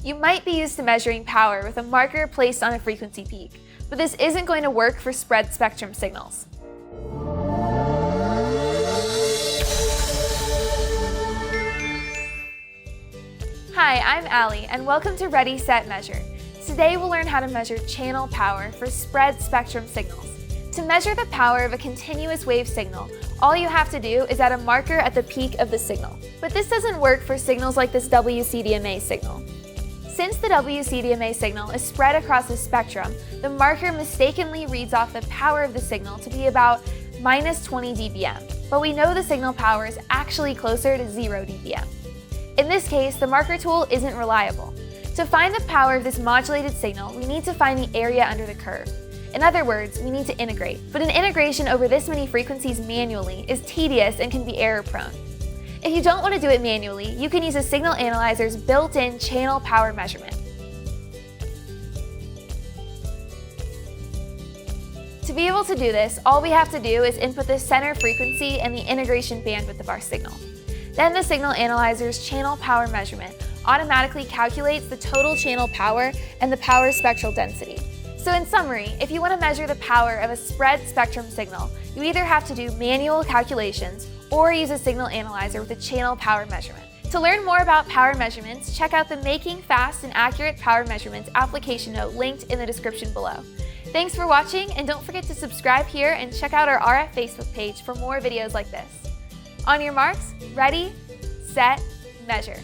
You might be used to measuring power with a marker placed on a frequency peak, but this isn't going to work for spread spectrum signals. Hi, I'm Allie, and welcome to Ready, Set, Measure. Today we'll learn how to measure channel power for spread spectrum signals. To measure the power of a continuous wave signal, all you have to do is add a marker at the peak of the signal. But this doesn't work for signals like this WCDMA signal. Since the WCDMA signal is spread across the spectrum, the marker mistakenly reads off the power of the signal to be about minus 20 dBm, but we know the signal power is actually closer to 0 dBm. In this case, the marker tool isn't reliable. To find the power of this modulated signal, we need to find the area under the curve. In other words, we need to integrate. But an integration over this many frequencies manually is tedious and can be error-prone. If you don't want to do it manually, you can use a signal analyzer's built-in channel power measurement. To be able to do this, all we have to do is input the center frequency and the integration bandwidth of our signal. Then the signal analyzer's channel power measurement automatically calculates the total channel power and the power spectral density. So in summary, if you want to measure the power of a spread spectrum signal, you either have to do manual calculations or use a signal analyzer with a channel power measurement. To learn more about power measurements, check out the Making Fast and Accurate Power Measurements application note linked in the description below. Thanks for watching, and don't forget to subscribe here and check out our RF Facebook page for more videos like this. On your marks, ready, set, measure.